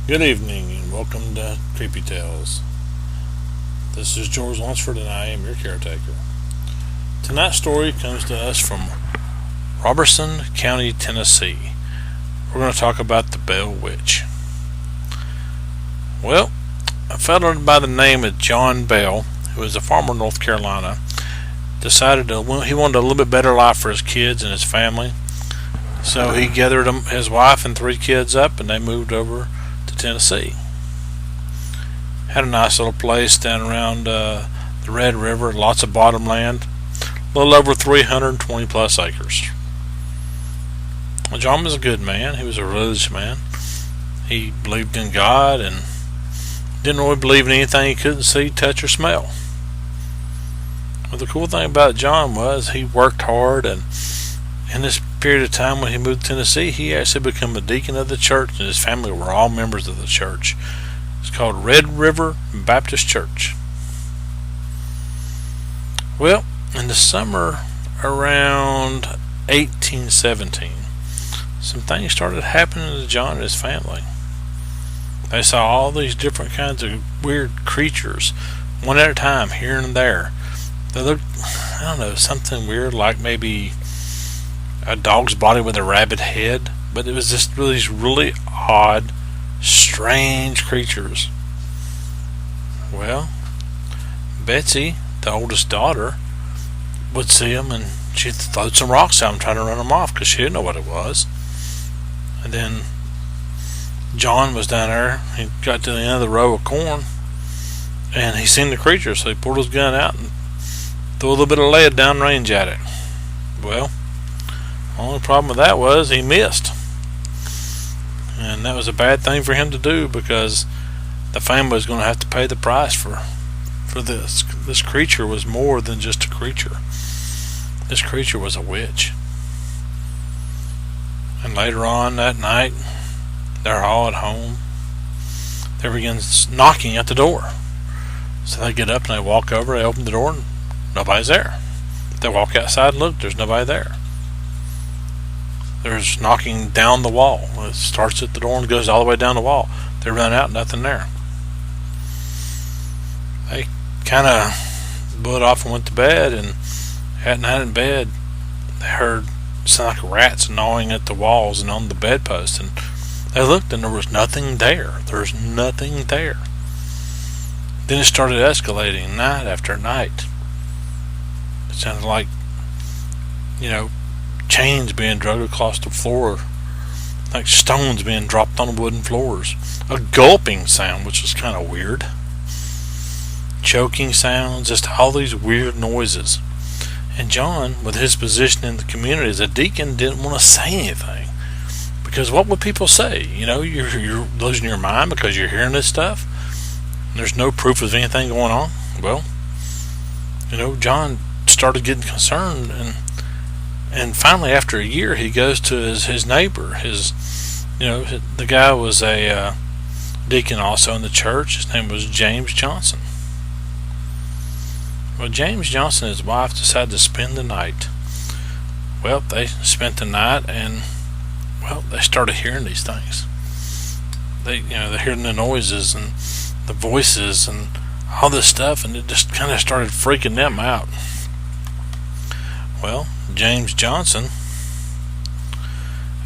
Good evening and welcome to Creepy Tales. This is George Lunsford and I am your caretaker. Tonight's story comes to us from Robertson County, Tennessee. We're going to talk about the Bell Witch. Well, a fellow by the name of John Bell, who was a farmer in North Carolina, decided he wanted a little bit better life for his kids and his family. So he gathered his wife and 3 kids up and they moved over to Tennessee. Had a nice little place down around the Red River, lots of bottom land, a little over 320 plus acres. Well, John was a good man. He was a religious man. He believed in God and didn't really believe in anything he couldn't see, touch, or smell. Well, the cool thing about John was he worked hard, and in this period of time when he moved to Tennessee, he actually became a deacon of the church, and his family were all members of the church. It's called Red River Baptist Church. Well, in the summer around 1817, some things started happening to John and his family. They saw all these different kinds of weird creatures, one at a time, here and there. They looked, something weird, like maybe a dog's body with a rabbit head, but it was just these really odd, strange creatures. Well, Betsy, the oldest daughter, would see them and she'd throw some rocks at them, trying to run them off because she didn't know what it was. And then John was down there. He got to the end of the row of corn and he seen the creature, so he pulled his gun out and threw a little bit of lead down range at it. Well, the only problem with that was he missed. And that was a bad thing for him to do because the family was going to have to pay the price for this. This creature was more than just a creature. This creature was a witch. And later on that night, they're all at home. They begin knocking at the door. So they get up and they walk over, they open the door, and nobody's there. They walk outside and look, there's nobody there. There's knocking down the wall. It starts at the door and goes all the way down the wall. They run out, nothing there. They kind of blew it off and went to bed, and at night in bed, they heard something like rats gnawing at the walls and on the bedpost, and they looked and there was nothing there. There's nothing there. Then it started escalating night after night. It sounded like, chains being dragged across the floor, like stones being dropped on the wooden floors. A gulping sound, which was kind of weird. Choking sounds, just all these weird noises. And John, with his position in the community as a deacon, didn't want to say anything. Because what would people say? You're losing your mind because you're hearing this stuff. And there's no proof of anything going on. Well, John started getting concerned, and finally, after a year, he goes to his neighbor. The guy was a deacon also in the church. His name was James Johnson. Well, James Johnson and his wife decided to spend the night. Well, they spent the night, and they started hearing these things. They're hearing the noises and the voices and all this stuff, and it just kind of started freaking them out. Well, James Johnson,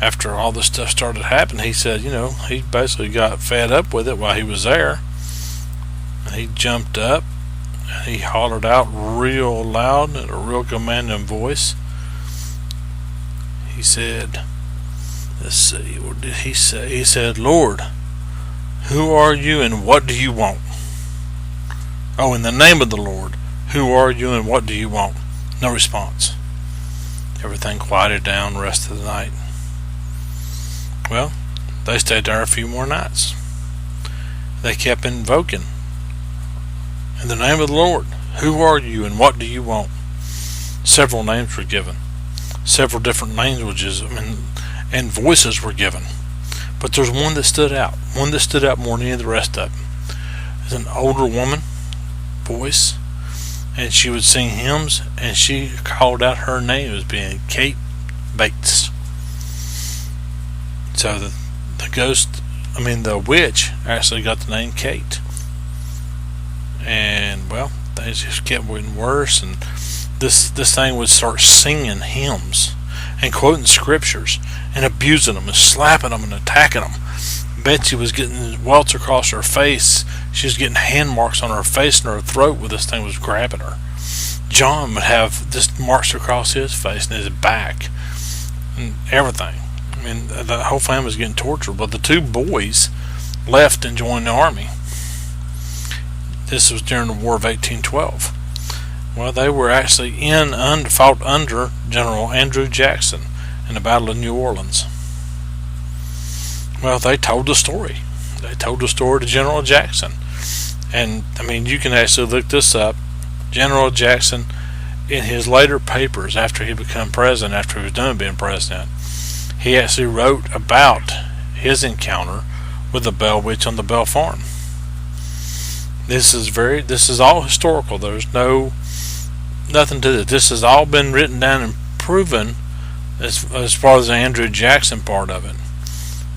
after all this stuff started happening, he said, he basically got fed up with it while he was there. And he jumped up and he hollered out real loud in a real commanding voice. He said, let's see, what did he say? He said, "Lord, who are you and what do you want?" Oh, in the name of the Lord, who are you and what do you want? No response. Everything quieted down the rest of the night. Well, they stayed there a few more nights. They kept invoking, in the name of the Lord, who are you and what do you want? Several names were given. Several different languages and voices were given. But there's one that stood out. One that stood out more than any of the rest of them. It's an older woman voice, and she would sing hymns, and she called out her name as being Kate Bates. So the ghost the witch actually got the name Kate. And well, things just kept getting worse, and this thing would start singing hymns and quoting scriptures and abusing them and slapping them and attacking them. Betsy was getting welts across her face. She was getting hand marks on her face and her throat where this thing was grabbing her. John would have just marks across his face and his back and everything. The whole family was getting tortured, but the two boys left and joined the army. This was during the War of 1812. Well, they were actually fought under General Andrew Jackson in the Battle of New Orleans. Well, they told the story. They told the story to General Jackson. And, you can actually look this up. General Jackson, in his later papers after he became president, after he was done being president, he actually wrote about his encounter with the Bell Witch on the Bell Farm. This is all historical. There's nothing to it. This has all been written down and proven as far as the Andrew Jackson part of it,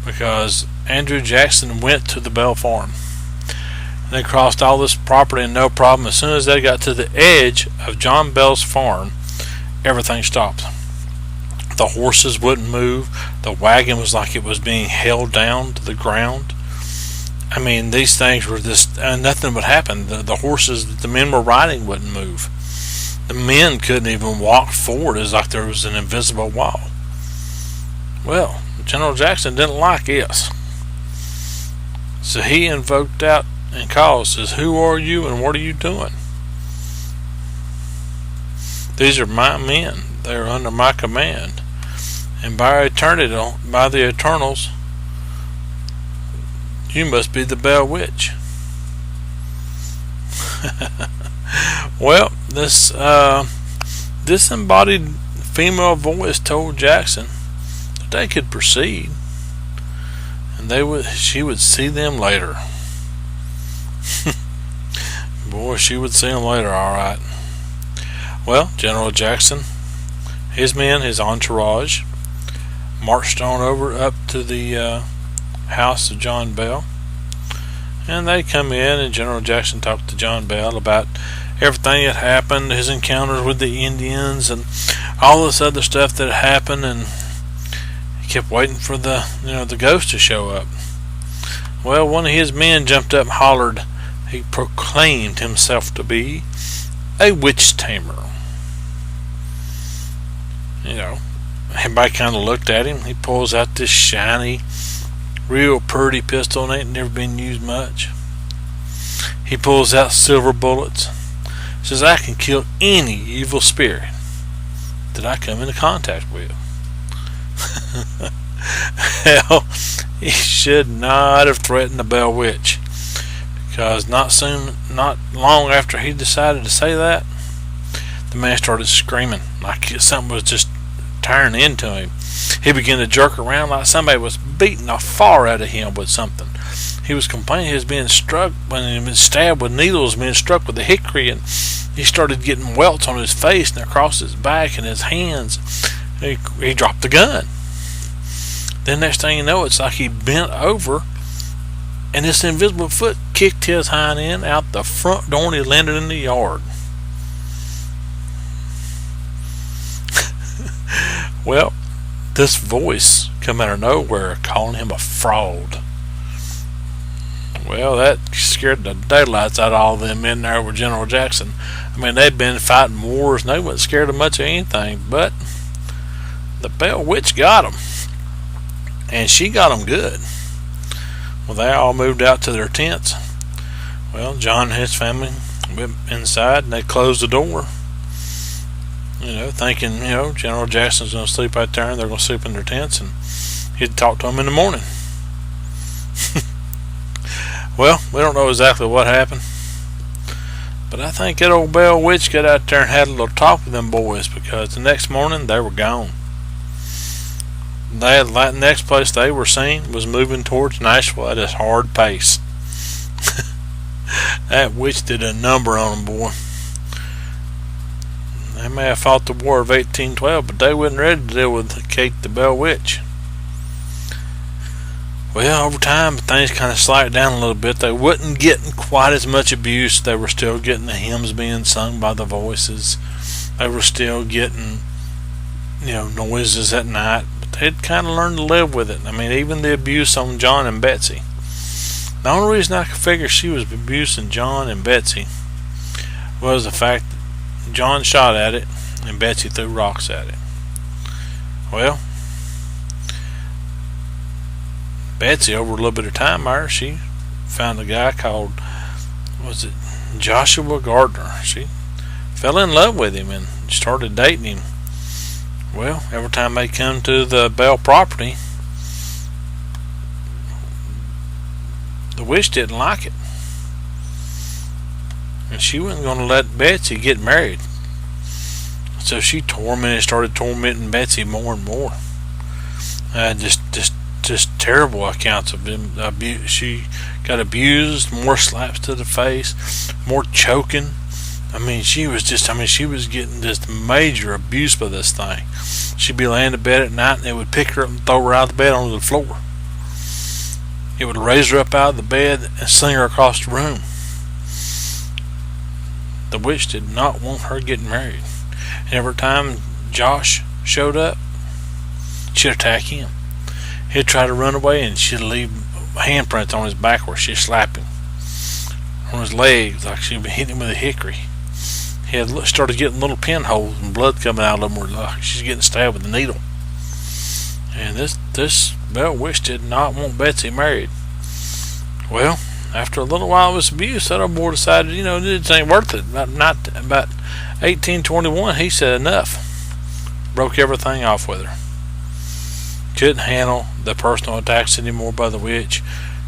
because Andrew Jackson went to the Bell Farm. They crossed all this property and no problem. As soon as they got to the edge of John Bell's farm, everything stopped. The horses wouldn't move. The wagon was like it was being held down to the ground. These things were just, nothing would happen. The horses that the men were riding wouldn't move. The men couldn't even walk forward. It was like there was an invisible wall. Well, General Jackson didn't like this. So he invoked out and called, says, "Who are you and what are you doing? These are my men. They are under my command. And by eternity, by the eternals, you must be the Bell Witch." Well, this disembodied female voice told Jackson that they could proceed, and she would see them later. Boy, she would see them later, all right. Well, General Jackson, his men, his entourage, marched on over up to the house of John Bell, and they come in, and General Jackson talked to John Bell about everything that happened, his encounters with the Indians, and all this other stuff that happened, and he kept waiting for the ghost to show up. Well, one of his men jumped up and hollered. He proclaimed himself to be a witch tamer. Everybody kind of looked at him. He pulls out this shiny, real pretty pistol, and ain't never been used much. He pulls out silver bullets. Says, "I can kill any evil spirit that I come into contact with." Hell, he should not have threatened the Bell Witch, because not long after he decided to say that, the man started screaming like something was just tearing into him. He began to jerk around like somebody was beating the far out of him with something. He was complaining he was being struck, when he was stabbed with needles, being struck with a hickory, and he started getting welts on his face and across his back and his hands. He dropped the gun. Then next thing you know, it's like he bent over, and this invisible foot kicked his hind end out the front door, and he landed in the yard. Well, this voice come out of nowhere calling him a fraud. Well, that scared the daylights out of all them men there with General Jackson. They'd been fighting wars and they wasn't scared of much of anything, but the Bell Witch got them, and she got them good. Well, they all moved out to their tents. Well, John and his family went inside and they closed the door, thinking, General Jackson's going to sleep out there and they're going to sleep in their tents, and he'd talk to them in the morning. Well, we don't know exactly what happened, but I think that old Bell Witch got out there and had a little talk with them boys, because the next morning they were gone. The next place they were seen was moving towards Nashville at a hard pace. That witch did a number on them, boy. They may have fought the War of 1812, but they wasn't ready to deal with Kate the Bell Witch. Well, over time, things kind of slowed down a little bit. They wasn't getting quite as much abuse. They were still getting the hymns being sung by the voices. They were still getting, noises at night. But they'd kind of learned to live with it. I mean, even the abuse on John and Betsy. The only reason I could figure she was abusing John and Betsy was the fact that John shot at it and Betsy threw rocks at it. Well, Betsy, over a little bit of time there, she found a guy called, was it Joshua Gardner? She fell in love with him and started dating him. Well, every time they come to the Bell property, the witch didn't like it. And she wasn't going to let Betsy get married. So she started tormenting Betsy more and more. Just terrible accounts of him. She got abused, more slaps to the face, more choking. She was getting just major abuse by this thing. She'd be laying in bed at night and it would pick her up and throw her out of the bed onto the floor. It would raise her up out of the bed and sling her across the room. The witch did not want her getting married. And every time Josh showed up, she'd attack him. He'd try to run away and she'd leave handprints on his back where she'd slap him. On his legs, like she'd be hitting him with a hickory. He had started getting little pinholes and blood coming out of them like she's getting stabbed with a needle. And this Bell witch did not want Betsy married. Well, after a little while of this abuse, that old boy decided, it ain't worth it. About 1821, he said enough. Broke everything off with her. Couldn't handle the personal attacks anymore by the witch.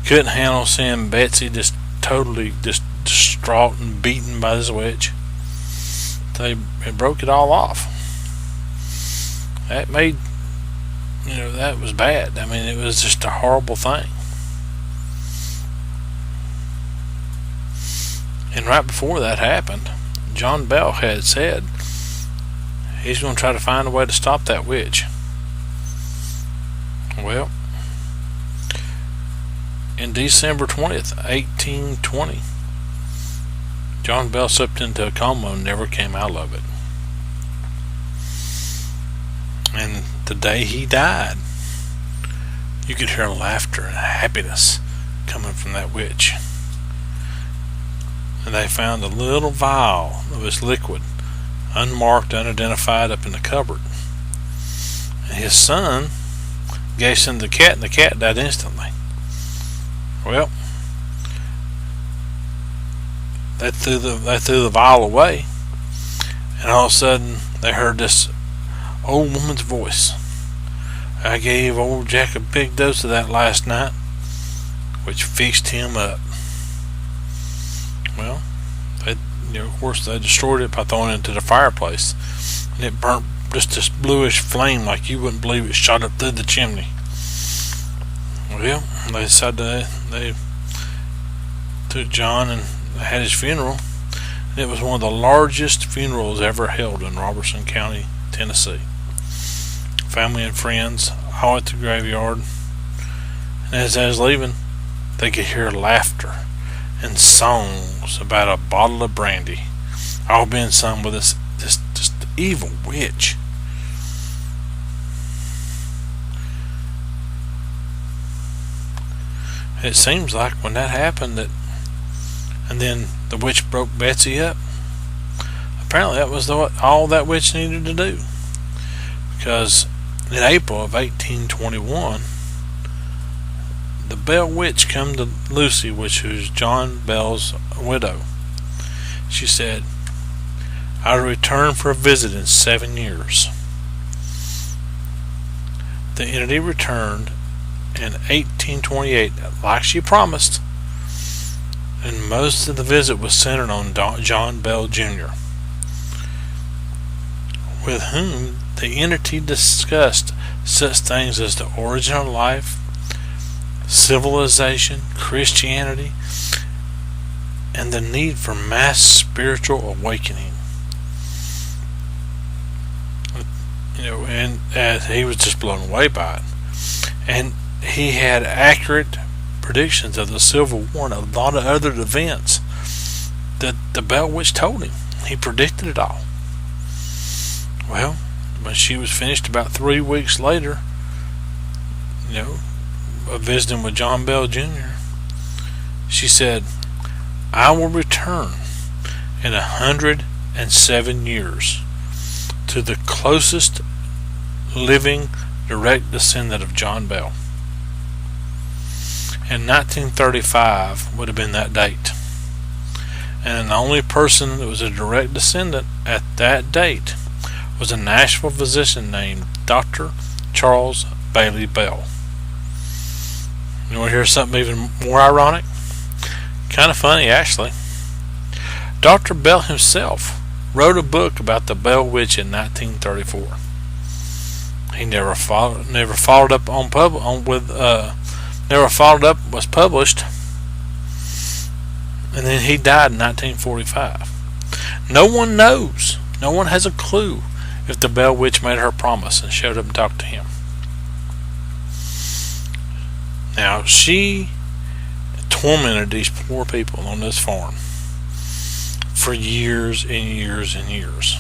Couldn't handle seeing Betsy just totally just distraught and beaten by this witch. They broke it all off. That made, that was bad. It was just a horrible thing. And right before that happened, John Bell had said he's going to try to find a way to stop that witch. Well, in December 20th, 1820, John Bell slipped into a coma and never came out of it. And the day he died, you could hear laughter and happiness coming from that witch. And they found a little vial of this liquid, unmarked, unidentified, up in the cupboard. And his son gave some to the cat, and the cat died instantly. Well, they threw the vial away, and all of a sudden they heard this old woman's voice. I gave old Jack a big dose of that last night, which fixed him up. Well, of course they destroyed it by throwing it into the fireplace, and it burnt just this bluish flame like you wouldn't believe it shot up through the chimney. Well, they decided they took John and had his funeral. It was one of the largest funerals ever held in Robertson County, Tennessee. Family and friends all at the graveyard, and as I was leaving, they could hear laughter and songs about a bottle of brandy, all being sung with this evil witch. It seems like when that happened, and then the witch broke Betsy up, apparently that was all that witch needed to do. Because in April of 1821, the Bell witch come to Lucy, which was John Bell's widow. She said, I returned for a visit in 7 years. The entity returned in 1828, like she promised, and most of the visit was centered on John Bell Jr., with whom the entity discussed such things as the origin of life, civilization, Christianity, and the need for mass spiritual awakening. And he was just blown away by it. And he had accurate predictions of the Civil War and a lot of other events that the Bell Witch told him. He predicted it all. Well, when she was finished about 3 weeks later, visiting with John Bell Jr., she said, "I will return in 107 years to the closest living direct descendant of John Bell." And 1935 would have been that date. And the only person that was a direct descendant at that date was a Nashville physician named Dr. Charles Bailey Bell. You want to hear something even more ironic? Kind of funny, actually. Dr. Bell himself wrote a book about the Bell Witch in 1934. He never followed up, was published, and then he died in 1945. No one knows. No one has a clue if the Bell Witch made her promise and showed up and talked to him. Now, she tormented these poor people on this farm for years and years and years.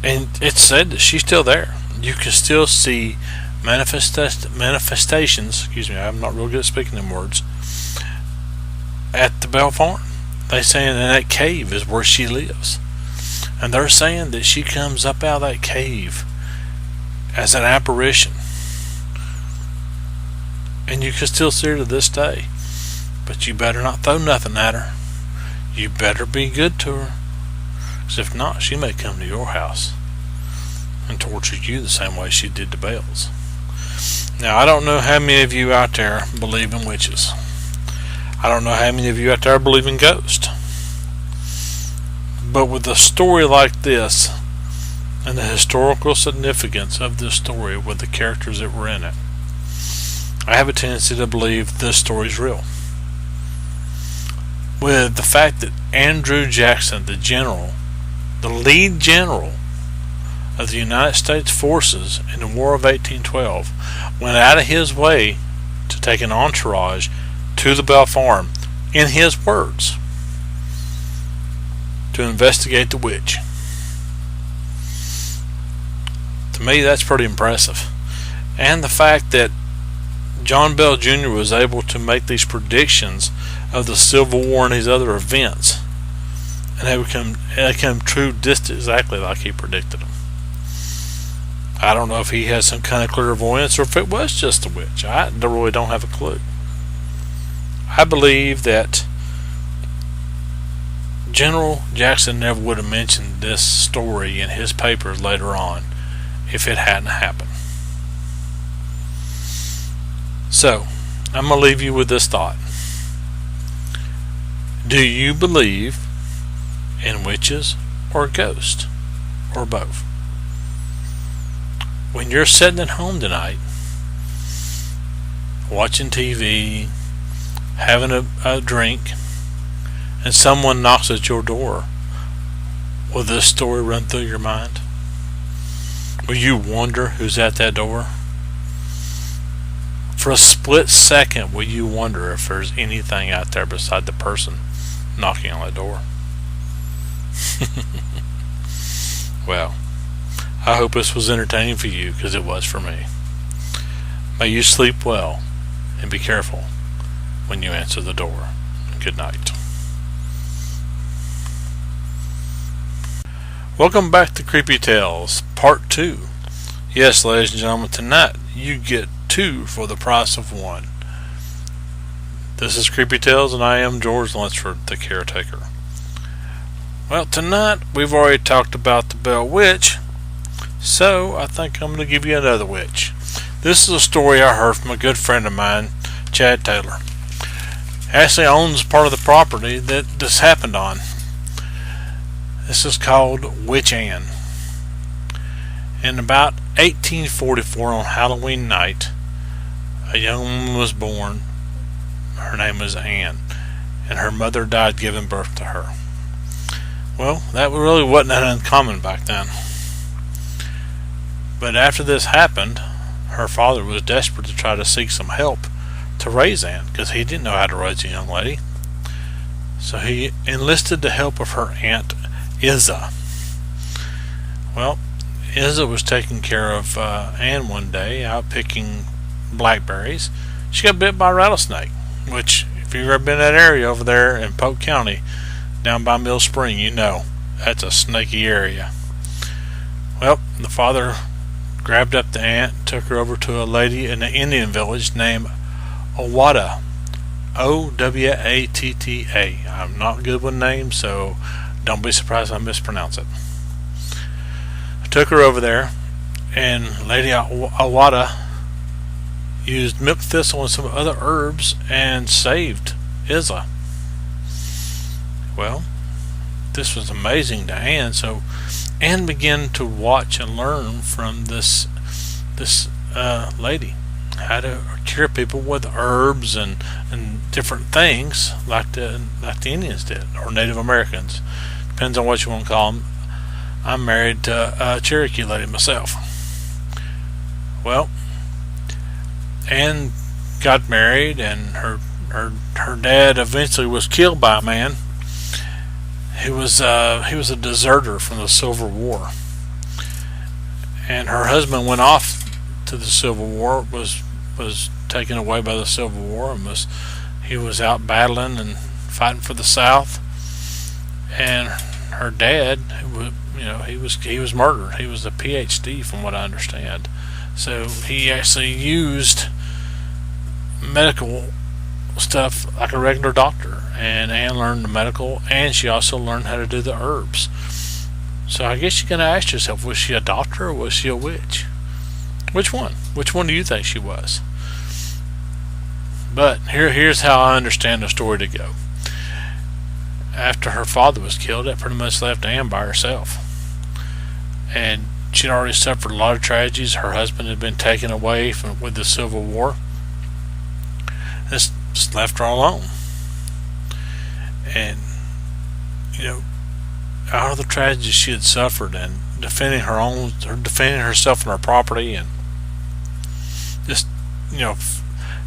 And it's said that she's still there. You can still see manifestations, I'm not real good at speaking them words, at the Bell farm. They saying in that cave is where she lives. And they're saying that she comes up out of that cave as an apparition. And you can still see her to this day. But you better not throw nothing at her. You better be good to her. Because if not, she may come to your house and torture you the same way she did the Bells. Now, I don't know how many of you out there believe in witches. I don't know how many of you out there believe in ghosts. But with a story like this, and the historical significance of this story with the characters that were in it, I have a tendency to believe this story is real. With the fact that Andrew Jackson, the general, the lead general of the United States forces in the War of 1812, went out of his way to take an entourage to the Bell farm, in his words, to investigate the witch. To me, that's pretty impressive. And the fact that John Bell Jr. was able to make these predictions of the Civil War and these other events, and they come true just exactly like he predicted them. I don't know if he has some kind of clairvoyance or if it was just a witch. I really don't have a clue. I believe that General Jackson never would have mentioned this story in his papers later on if it hadn't happened. So, I'm going to leave you with this thought. Do you believe in witches or ghosts, or both? When you're sitting at home tonight, watching TV, having a drink, and someone knocks at your door, will this story run through your mind? Will you wonder who's at that door? For a split second, will you wonder if there's anything out there beside the person knocking on the door? Well, I hope this was entertaining for you, because it was for me. May you sleep well, and be careful when you answer the door. Good night. Welcome back to Creepy Tales, Part 2. Yes, ladies and gentlemen, tonight you get 2 for the price of 1. This is Creepy Tales, and I am George Lunsford, the caretaker. Well, tonight we've already talked about the Bell Witch, so I think I'm going to give you another witch. This is a story I heard from a good friend of mine, Chad Taylor. Actually owns part of the property that this happened on. This is called Witch Ann. In about 1844, on Halloween night, a young woman was born. Her name was Ann, and her mother died giving birth to her. Well, that really wasn't that uncommon back then. But after this happened, her father was desperate to try to seek some help to raise Ann, because he didn't know how to raise a young lady. So he enlisted the help of her aunt Izza. Well, Izza was taking care of Ann one day, out picking blackberries. She got bit by a rattlesnake, which, if you've ever been in that area over there in Polk County, down by Mill Spring, you know that's a snaky area. Well, the father grabbed up the aunt, took her over to a lady in an Indian village named Owatta. Owatta. I'm not good with names, so don't be surprised if I mispronounce it. I took her over there, and Lady Owatta used milk thistle and some other herbs and saved Izza. Well, this was amazing to Ann, so Ann began to watch and learn from this lady how to cure people with herbs and different things like the Indians did, or Native Americans. Depends on what you want to call them. I'm married to a Cherokee lady myself. Well, Ann got married, and her dad eventually was killed by a man. He was a deserter from the Civil War, and her husband went off to the Civil War, was taken away by the Civil War, and he was out battling and fighting for the South. And her dad, he was murdered. He was a PhD, from what I understand. So he actually used medical stuff like a regular doctor, and Ann learned the medical, and she also learned how to do the herbs. So I guess you're going to ask yourself, was she a doctor or was she a witch? Which one do you think she was? But here's how I understand the story to go. After her father was killed, that pretty much left Ann by herself, and she'd already suffered a lot of tragedies. Her husband had been taken away with the Civil War. This just left her alone. And out of the tragedies she had suffered, and defending herself and her property, and just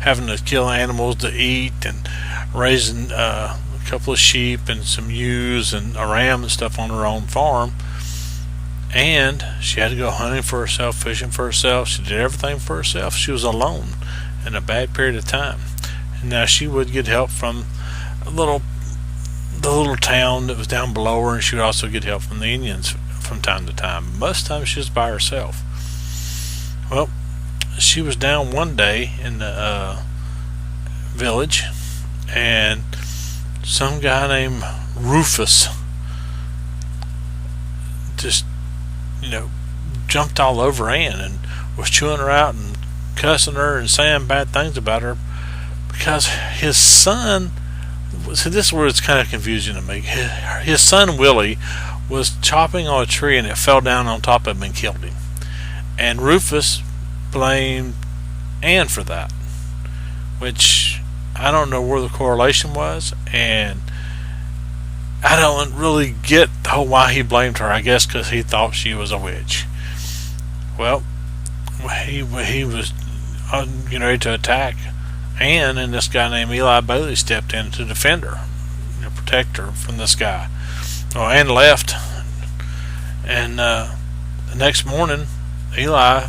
having to kill animals to eat, and raising a couple of sheep and some ewes and a ram and stuff on her own farm, and she had to go hunting for herself, fishing for herself. She did everything for herself. She was alone in a bad period of time. And now she would get help from the little town that was down below her, and she would also get help from the Indians from time to time. Most of the time she was by herself. Well, she was down one day in the village, and some guy named Rufus just jumped all over Ann and was chewing her out and cussing her and saying bad things about her, because his son, see, this is where it's kind of confusing to me. His son Willie was chopping on a tree, and it fell down on top of him and killed him. And Rufus blamed Ann for that, which I don't know where the correlation was, and I don't really get the whole why he blamed her. I guess because he thought she was a witch. Well, he was getting ready to attack Ann, and this guy named Eli Bailey stepped in to defend her, protect her from this guy. Well, Ann left, and the next morning Eli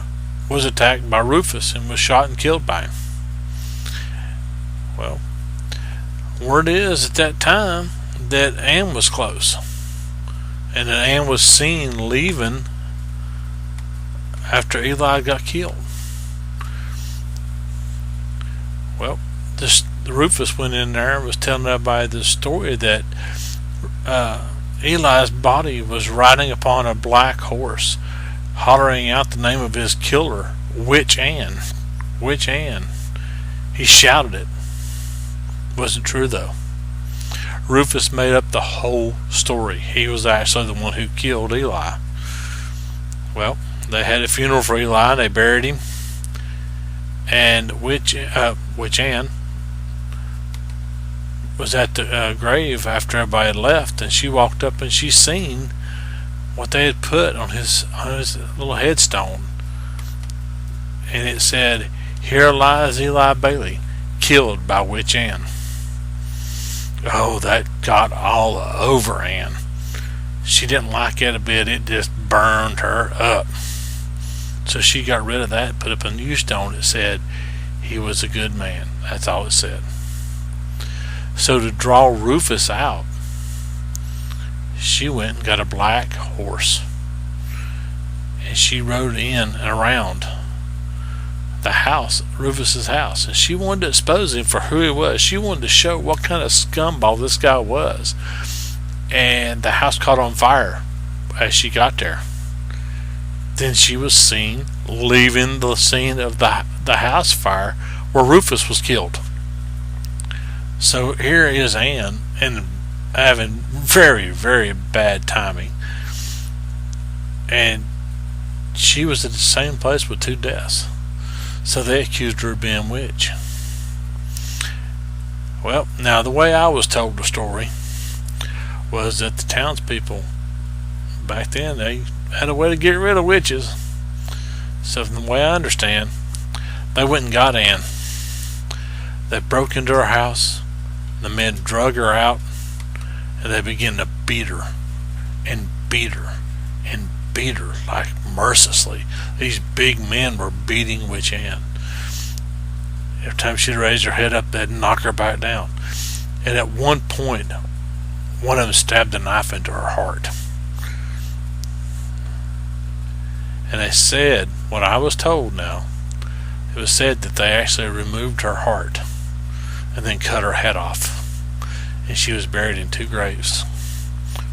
was attacked by Rufus and was shot and killed by him. Well, word is at that time that Ann was close, and that Ann was seen leaving after Eli got killed. Well, the Rufus went in there and was telling everybody the story that Eli's body was riding upon a black horse, hollering out the name of his killer, Witch Ann. Witch Ann. He shouted it. Wasn't true though. Rufus made up the whole story. He was actually the one who killed Eli. Well, they had a funeral for Eli, and they buried him. And Witch Ann was at the grave after everybody had left, and she walked up and she seen what they had put on his little headstone. and it said, "Here lies Eli Bailey, killed by Witch Ann." Oh, that got all over Ann. She didn't like it a bit. It just burned her up. So she got rid of that and put up a new stone that said, "He was a good man." That's all it said. So to draw Rufus out, she went and got a black horse, and she rode in and around the house, Rufus's house, and she wanted to expose him for who he was. She wanted to show what kind of scumball this guy was. And the house caught on fire as she got there. Then she was seen leaving the scene of the house fire where Rufus was killed. So here is Ann, and having very, very bad timing, and she was at the same place with 2 deaths. So they accused her of being a witch. Well, now the way I was told the story was that the townspeople back then, they had a way to get rid of witches. So from the way I understand, they went and got Ann. They broke into her house. The men drug her out, and they began to beat her and beat her and beat her, like mercilessly. These big men were beating Witch Ann. Every time she'd raise her head up, they'd knock her back down. And at one point, one of them stabbed a knife into her heart. And they said, what I was told now, it was said that they actually removed her heart and then cut her head off. And she was buried in 2 graves.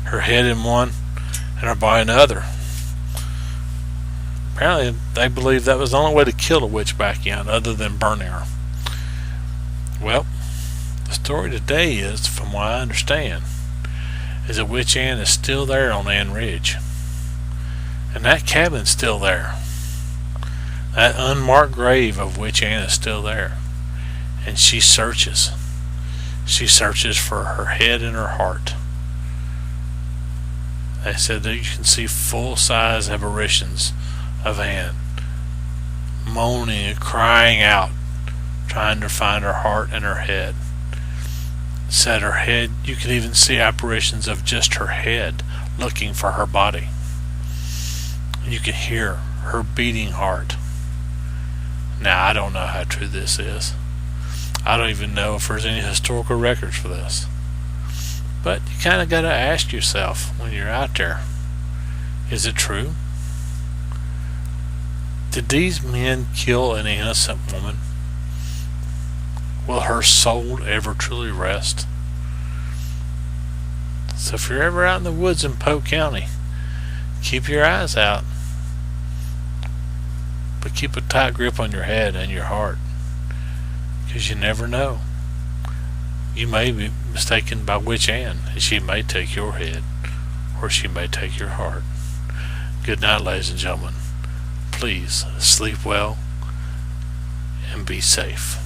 Her head in one and her body in the other. Apparently they believed that was the only way to kill a witch back then, other than burning her. Well, the story today is, from what I understand, is that Witch Ann is still there on Ann Ridge. And that cabin's still there. That unmarked grave of Witch Ann is still there. And she searches. She searches for her head and her heart. They said that you can see full-size apparitions of Ann moaning and crying out, trying to find her heart and her head. Said her head, you could even see apparitions of just her head looking for her body. And you can hear her beating heart. Now, I don't know how true this is. I don't even know if there's any historical records for this. But you kind of got to ask yourself when you're out there, is it true? Did these men kill an innocent woman? Will her soul ever truly rest? So if you're ever out in the woods in Polk County, keep your eyes out. But keep a tight grip on your head and your heart. Because you never know. You may be mistaken by Witch Ann, and she may take your head, or she may take your heart. Good night, ladies and gentlemen. Please sleep well and be safe.